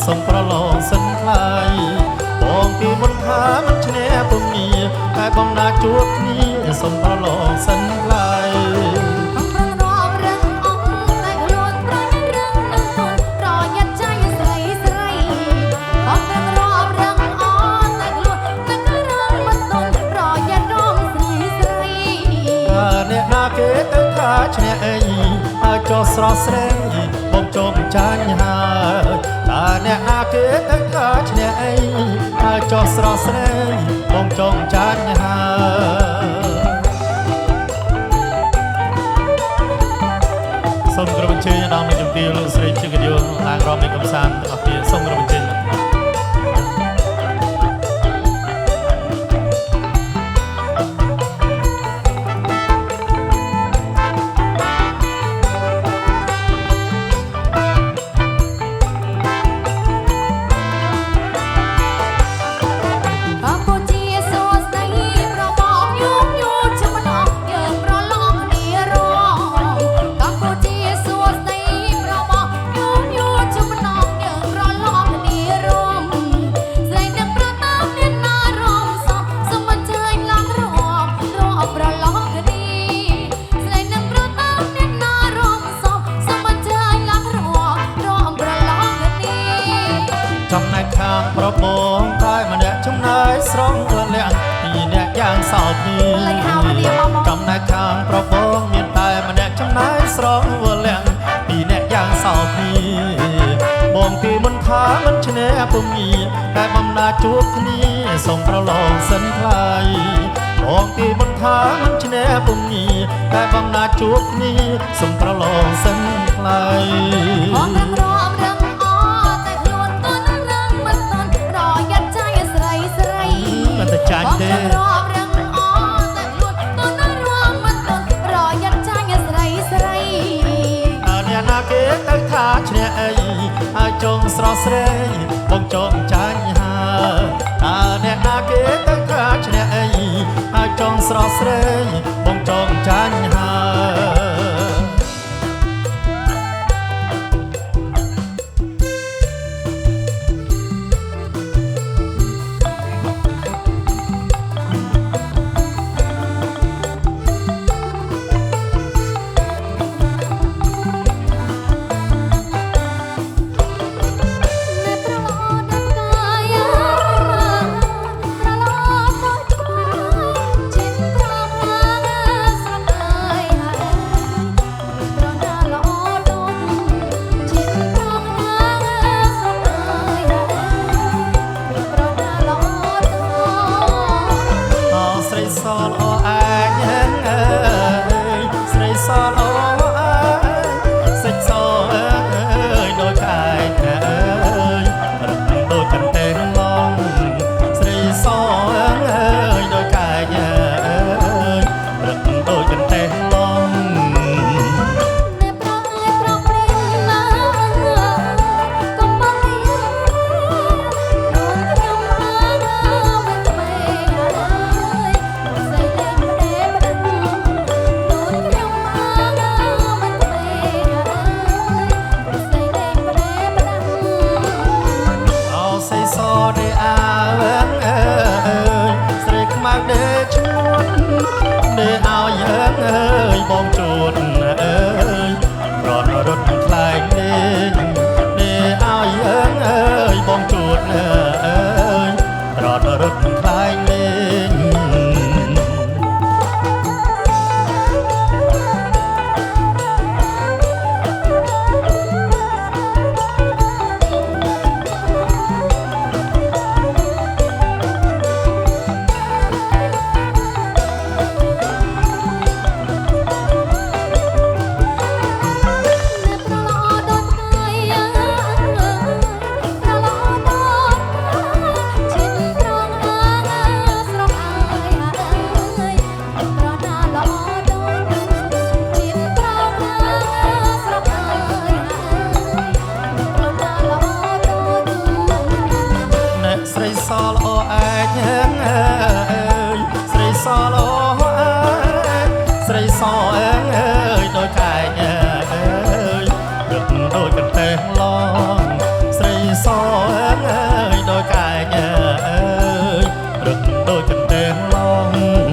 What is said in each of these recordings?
សូមប្រឡងសិនថ្លៃបងពីមុនថាមិនឈ្នះពុំមានតែបងណាជួបគ្នាសូមប្រឡងសិនថ្លៃគេទៅថាឈ្នះអីហើយចោះស្រស់ស្រីបងចង់ចាញ់ហើយតើអ្នកណាគេទៅថាឈ្នះអីហើយចោះស្រស់ស្រីបងចង់ចាញ់ហើយសូមគោរពអញ្ជើញដល់មេជំទាវលោកស្រីជិកយលឡើងរំនៃកំសាន្តទាំងអស់គ្នាសូមគោរពអញ្ជើញចំណែកខាងប្របងតែម្នាក់ចំណាយស្រងលាក់ពីអ្នកយ៉ាងសោកនេះចំណែកខាងប្របងមានតែម្នាក់ចំណាយស្រងលាក់ពីអ្នកយ៉ាងសោកនេះបងពីមុនថាមិនឈ្នះពុំមានតែបំណាជួបគ្នាសូមប្រឡងសិនថ្លៃបងពីមុនថាមិនឈ្នះពុំមានតែបំណាជួបគ្នាសូមប្រឡងសិនថ្លៃចាញ់ទេអ្នកណាគេទៅថាឈ្នះអីហើយចង់ស្រស់ស្រីបងចង់ចាញ់ហើយតើអ្នកណាគេទៅថាឈ្នះអីហើយចង់ស្រស់ស្រីបងចង់ចាញ់ហើយសលអអាចស្រីសលអសិចសអើយដោយកាយអើយរត់ដូចកន្ទែងឡងស្រីសអើយដោយកាយអើយរត់ដូចកន្ទែងឡងបងជួនអើយរត់រត់ខ្លែងលេងនេះឲ្យអើយបងជួនអើយរត់រត់ខ្លែងលេង ចិនតែឡង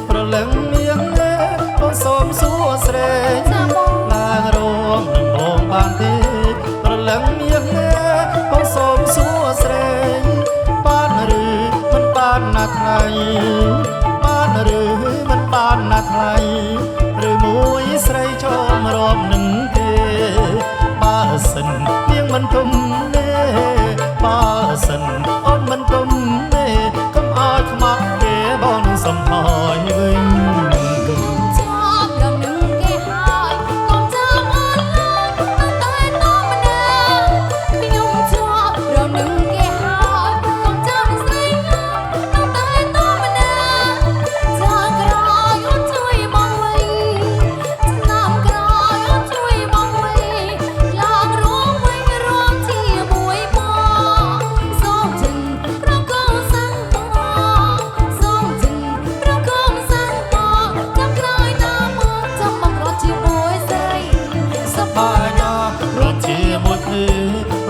ប្រលឹងមៀងបងសូមសួស្ដីឡាងរងនឹងបងបានទេប្រលឹងមៀងបងសូមសួស្ដីបានឬមិនបានណាថ្លៃបានឬមិនបានណាថ្លៃឬមួយស្រីចូលរាប់នឹងទេបើសិនមៀងមិនទុំទេបើសិនអូនមិនទុំទេកុំឲ្យខ្មាស់ទេបងនឹងសំថយវិញ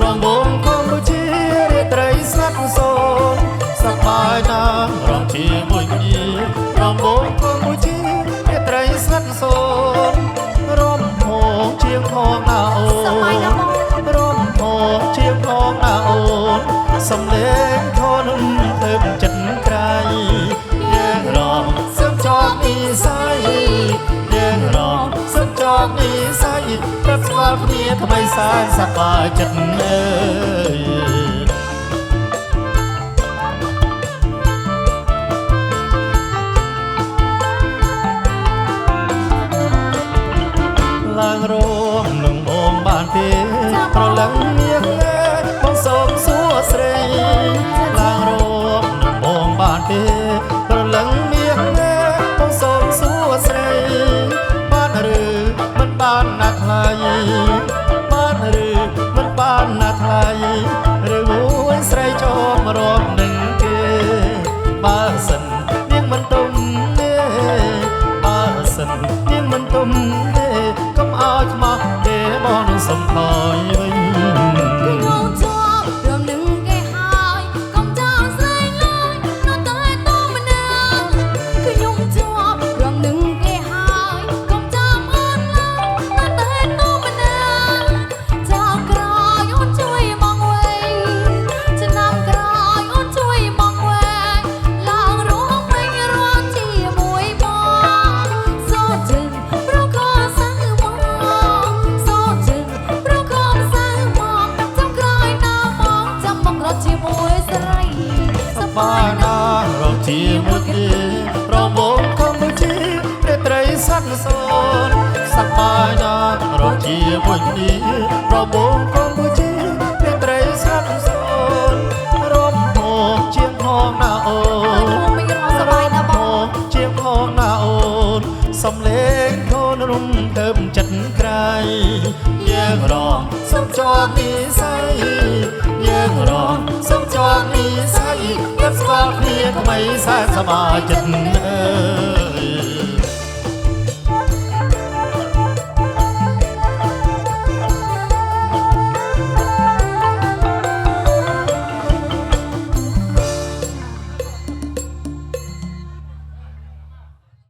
រំវងកុំដូចជារាត្រីស្ងាត់សូនសប្បាយណាស់រំជាមួយគ្នារំវងកុំដូចជារាត្រីស្ងាត់សូនរំភងជាងផងណាអូនរំភងជាងផងណាអូនសំលេងធនទៅចិត្តក្រៃយើងរំសឹកចប់និស័យយើងរំសឹកចប់និស័យប្រស្គាល់គ្នាថ្មីសាយសប្បាយចិត្តអើយឡើងរងនឹងបងបានទេប្រលឹងមៀងបងសូមសួស្ដីឡើងរងនឹងបងបានទេប្រលឹងមៀងបងសូមសួស្ដីបានឬមិនបានណាថ្លៃបានឬមិនបានណាថ្លៃឬមួយស្រីចូលរាប់នឹងគេបើសិននាងមិនទុំទេបើសិននាងមិនទុំទេកុំឲ្យខ្មាស់ទេបងនឹងសំថយវិញបាយណាស់រកជាមួយគ្នារំវងកុំដូចជារាត្រីស្ងាត់សូនសប្បាយណាស់រកជាមួយគ្នារំវងកុំដូចជារាត្រីស្ងាត់សូនរំភងជាងផងណាអូនរំភងជាងផងណាអូនសំលេងធនរំទៅចិត្តក្រៃយើងរំសុំជាប់និស័យយើងរំសុំជាប់និស័យស្គាល់គ្នាថ្មីសែនសប្បាយចិត្ត